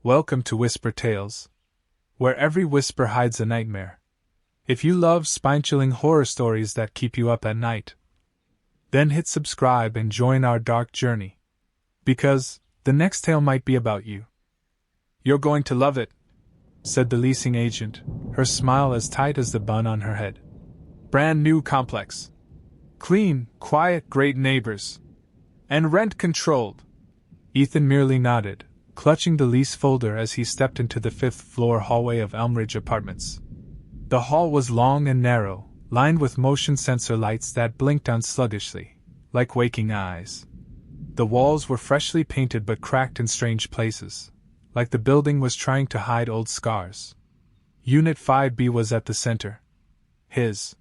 Welcome to Whisper Tales, where every whisper hides a nightmare. If you love spine-chilling horror stories that keep you up at night, then hit subscribe and join our dark journey. Because the next tale might be about you. You're going to love it, said the leasing agent, her smile as tight as the bun on her head. Brand new complex. Clean, quiet, great neighbors. And rent controlled. Ethan merely nodded, clutching the lease folder as he stepped into the fifth-floor hallway of Elmridge Apartments. The hall was long and narrow, lined with motion sensor lights that blinked on sluggishly, like waking eyes. The walls were freshly painted but cracked in strange places, like the building was trying to hide old scars. Unit 5B was at the center. His.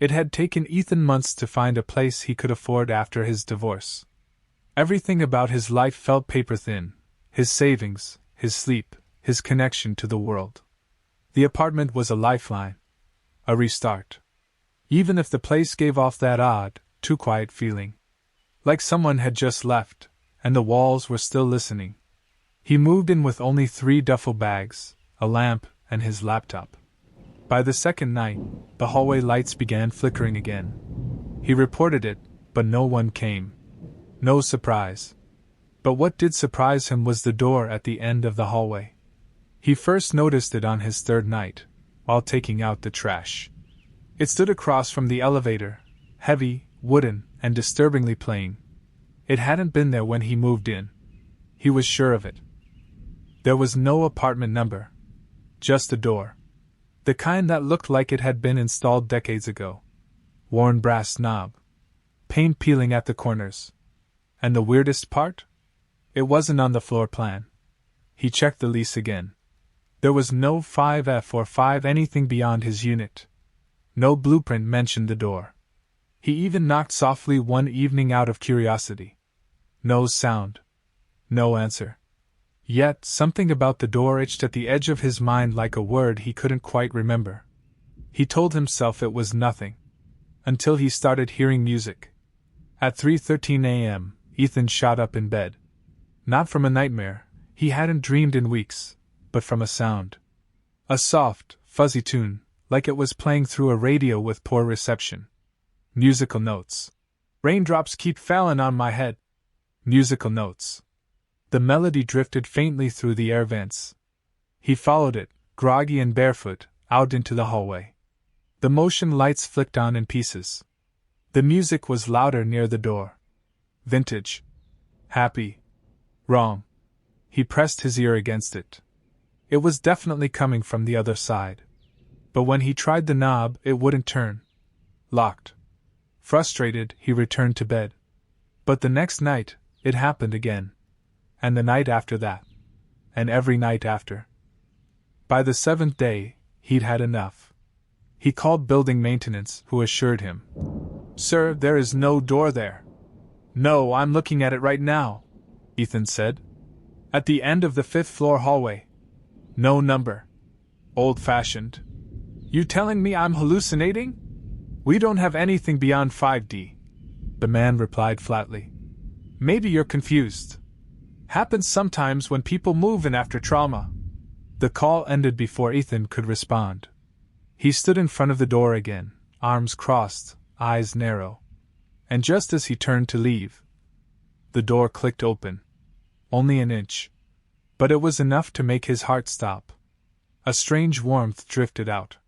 It had taken Ethan months to find a place he could afford after his divorce. Everything about his life felt paper-thin. His savings, his sleep, his connection to the world. The apartment was a lifeline. A restart. Even if the place gave off that odd, too quiet feeling. Like someone had just left, and the walls were still listening. He moved in with only 3 duffel bags, a lamp, and his laptop. By the second night, the hallway lights began flickering again. He reported it, but no one came. No surprise. But what did surprise him was the door at the end of the hallway. He first noticed it on his third night, while taking out the trash. It stood across from the elevator, heavy, wooden, and disturbingly plain. It hadn't been there when he moved in. He was sure of it. There was no apartment number. Just a door. The kind that looked like it had been installed decades ago. Worn brass knob. Paint peeling at the corners. And the weirdest part? It wasn't on the floor plan. He checked the lease again. There was no 5F or 5 anything beyond his unit. No blueprint mentioned the door. He even knocked softly one evening out of curiosity. No sound. No answer. Yet something about the door itched at the edge of his mind like a word he couldn't quite remember. He told himself it was nothing. Until he started hearing music. At 3:13 a.m., Ethan shot up in bed. Not from a nightmare, he hadn't dreamed in weeks, but from a sound. A soft, fuzzy tune, like it was playing through a radio with poor reception. Musical notes. Raindrops keep falling on my head. Musical notes. The melody drifted faintly through the air vents. He followed it, groggy and barefoot, out into the hallway. The motion lights flicked on in pieces. The music was louder near the door. Vintage. Happy. Wrong. He pressed his ear against it. It was definitely coming from the other side. But when he tried the knob, it wouldn't turn. Locked. Frustrated, he returned to bed. But the next night, it happened again. And the night after that. And every night after. By the 7th day, he'd had enough. He called building maintenance, who assured him, "Sir, there is no door there." "No, I'm looking at it right now," Ethan said. "At the end of the 5th-floor hallway. No number. Old-fashioned. You telling me I'm hallucinating? We don't have anything beyond 5D. The man replied flatly. "Maybe you're confused. Happens sometimes when people move in after trauma." The call ended before Ethan could respond. He stood in front of the door again, arms crossed, eyes narrow. And just as he turned to leave, the door clicked open. Only an inch. But it was enough to make his heart stop. A strange warmth drifted out.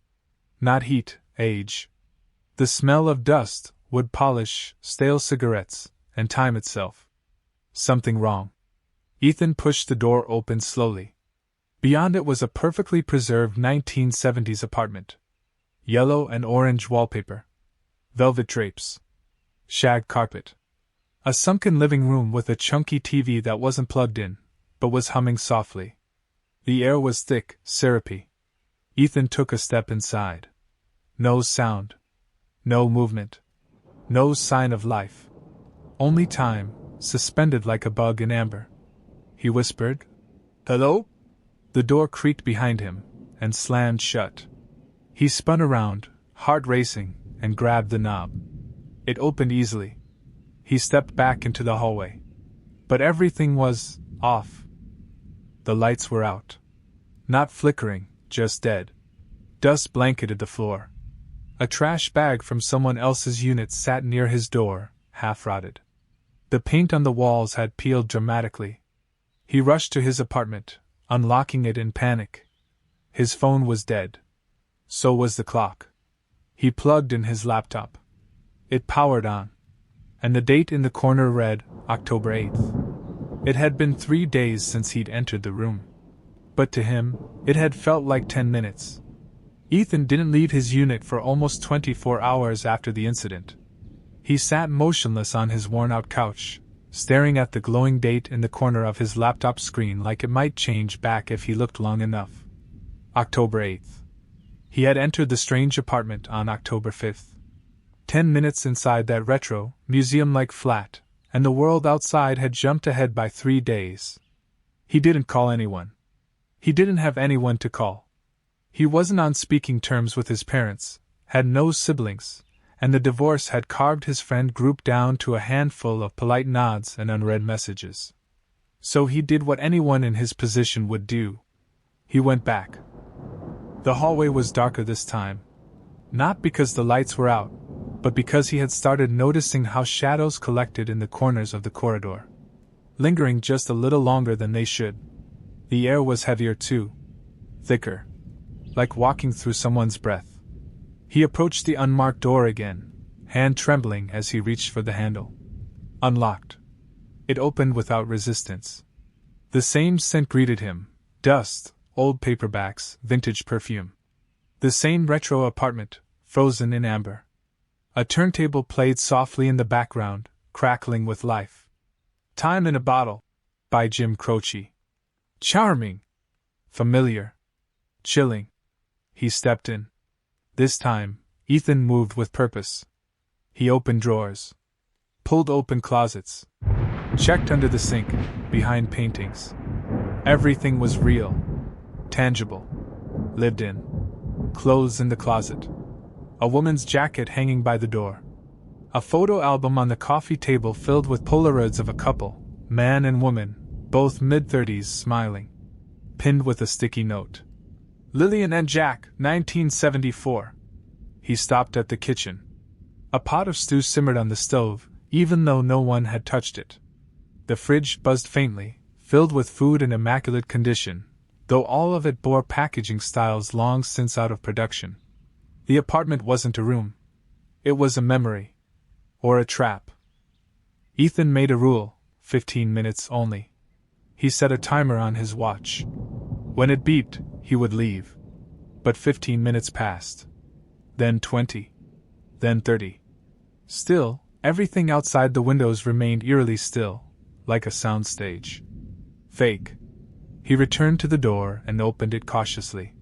Not heat, age. The smell of dust, wood polish, stale cigarettes, and time itself. Something wrong. Ethan pushed the door open slowly. Beyond it was a perfectly preserved 1970s apartment. Yellow and orange wallpaper. Velvet drapes. Shag carpet. A sunken living room with a chunky TV that wasn't plugged in, but was humming softly. The air was thick, syrupy. Ethan took a step inside. No sound. No movement. No sign of life. Only time, suspended like a bug in amber. He whispered, "Hello?" The door creaked behind him, and slammed shut. He spun around, heart racing, and grabbed the knob. It opened easily. He stepped back into the hallway. But everything was off. The lights were out. Not flickering, just dead. Dust blanketed the floor. A trash bag from someone else's unit sat near his door, half rotted. The paint on the walls had peeled dramatically. He rushed to his apartment, unlocking it in panic. His phone was dead. So was the clock. He plugged in his laptop. It powered on. And the date in the corner read, October 8th. It had been 3 days since he'd entered the room. But to him, it had felt like 10 minutes. Ethan didn't leave his unit for almost 24 hours after the incident. He sat motionless on his worn-out couch, staring at the glowing date in the corner of his laptop screen like it might change back if he looked long enough. October 8th. He had entered the strange apartment on October 5th. 10 minutes inside that retro, museum-like flat, and the world outside had jumped ahead by 3 days. He didn't call anyone. He didn't have anyone to call. He wasn't on speaking terms with his parents, had no siblings, and the divorce had carved his friend group down to a handful of polite nods and unread messages. So he did what anyone in his position would do. He went back. The hallway was darker this time. Not because the lights were out, but because he had started noticing how shadows collected in the corners of the corridor, lingering just a little longer than they should. The air was heavier too. Thicker. Like walking through someone's breath. He approached the unmarked door again, hand trembling as he reached for the handle. Unlocked. It opened without resistance. The same scent greeted him: dust, old paperbacks, vintage perfume. The same retro apartment, frozen in amber. A turntable played softly in the background, crackling with life. Time in a Bottle, by Jim Croce. Charming. Familiar. Chilling. He stepped in. This time, Ethan moved with purpose. He opened drawers. Pulled open closets. Checked under the sink, behind paintings. Everything was real. Tangible. Lived in. Clothes in the closet. A woman's jacket hanging by the door. A photo album on the coffee table filled with Polaroids of a couple, man and woman, both mid-30s, smiling. Pinned with a sticky note. Lillian and Jack, 1974. He stopped at the kitchen. A pot of stew simmered on the stove, even though no one had touched it. The fridge buzzed faintly, filled with food in immaculate condition, though all of it bore packaging styles long since out of production. The apartment wasn't a room. It was a memory. Or a trap. Ethan made a rule: 15 minutes only. He set a timer on his watch. When it beeped, he would leave. But 15 minutes passed. Then 20. Then 30. Still, everything outside the windows remained eerily still, like a soundstage. Fake. He returned to the door and opened it cautiously.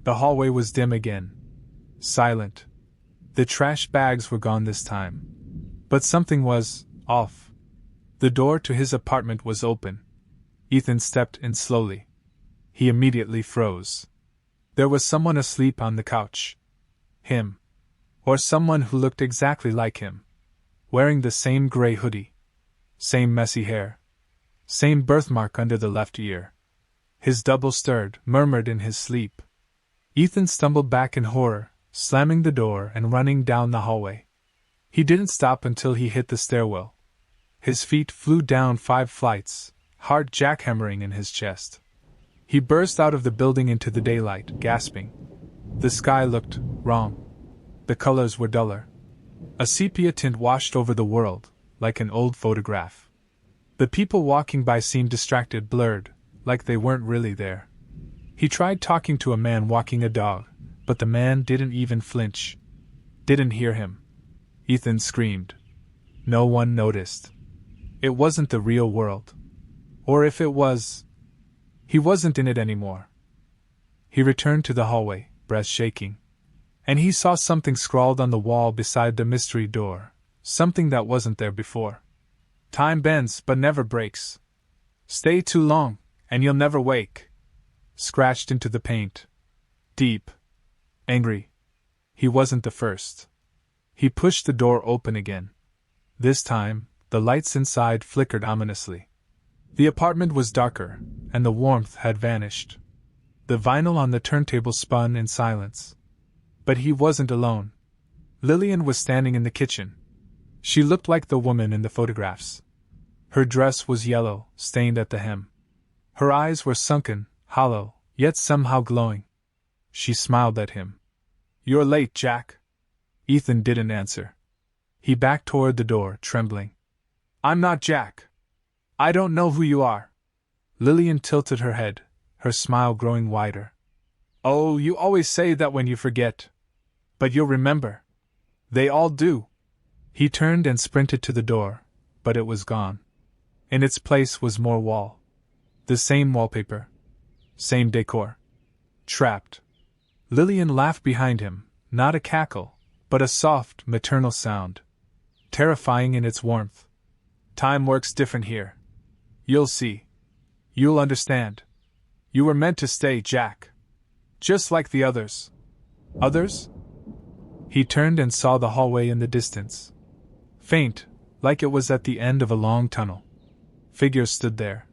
The hallway was dim again. Silent. The trash bags were gone this time. But something was off. The door to his apartment was open. Ethan stepped in slowly. He immediately froze. There was someone asleep on the couch. Him. Or someone who looked exactly like him. Wearing the same gray hoodie. Same messy hair. Same birthmark under the left ear. His double stirred, murmured in his sleep. Ethan stumbled back in horror, slamming the door and running down the hallway. He didn't stop until he hit the stairwell. His feet flew down 5 flights, heart jackhammering in his chest. He burst out of the building into the daylight, gasping. The sky looked wrong. The colors were duller. A sepia tint washed over the world, like an old photograph. The people walking by seemed distracted, blurred, like they weren't really there. He tried talking to a man walking a dog, but the man didn't even flinch. Didn't hear him. Ethan screamed. No one noticed. It wasn't the real world. Or if it was, he wasn't in it anymore. He returned to the hallway, breath shaking. And he saw something scrawled on the wall beside the mystery door, something that wasn't there before. Time bends but never breaks. Stay too long, and you'll never wake. Scratched into the paint. Deep. Angry. He wasn't the first. He pushed the door open again. This time, the lights inside flickered ominously. The apartment was darker, and the warmth had vanished. The vinyl on the turntable spun in silence. But he wasn't alone. Lillian was standing in the kitchen. She looked like the woman in the photographs. Her dress was yellow, stained at the hem. Her eyes were sunken, hollow, yet somehow glowing. She smiled at him. "You're late, Jack." Ethan didn't answer. He backed toward the door, trembling. "I'm not Jack. I don't know who you are." Lillian tilted her head, her smile growing wider. "Oh, you always say that when you forget. But you'll remember. They all do." He turned and sprinted to the door, but it was gone. In its place was more wall. The same wallpaper. Same decor. Trapped. Lillian laughed behind him, not a cackle, but a soft, maternal sound. Terrifying in its warmth. "Time works different here. You'll see. You'll understand. You were meant to stay, Jack. Just like the others." "Others?" He turned and saw the hallway in the distance. Faint, like it was at the end of a long tunnel. Figures stood there.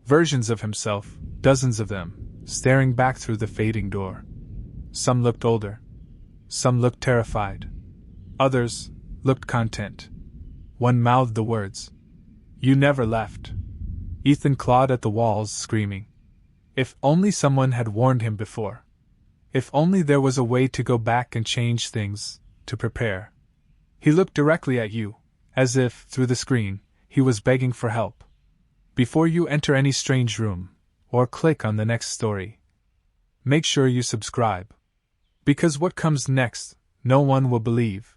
Versions of himself, dozens of them, staring back through the fading door. Some looked older. Some looked terrified. Others looked content. One mouthed the words, "You never left." Ethan clawed at the walls, screaming. If only someone had warned him before. If only there was a way to go back and change things, to prepare. He looked directly at you, as if, through the screen, he was begging for help. Before you enter any strange room, or click on the next story, make sure you subscribe. Because what comes next, no one will believe.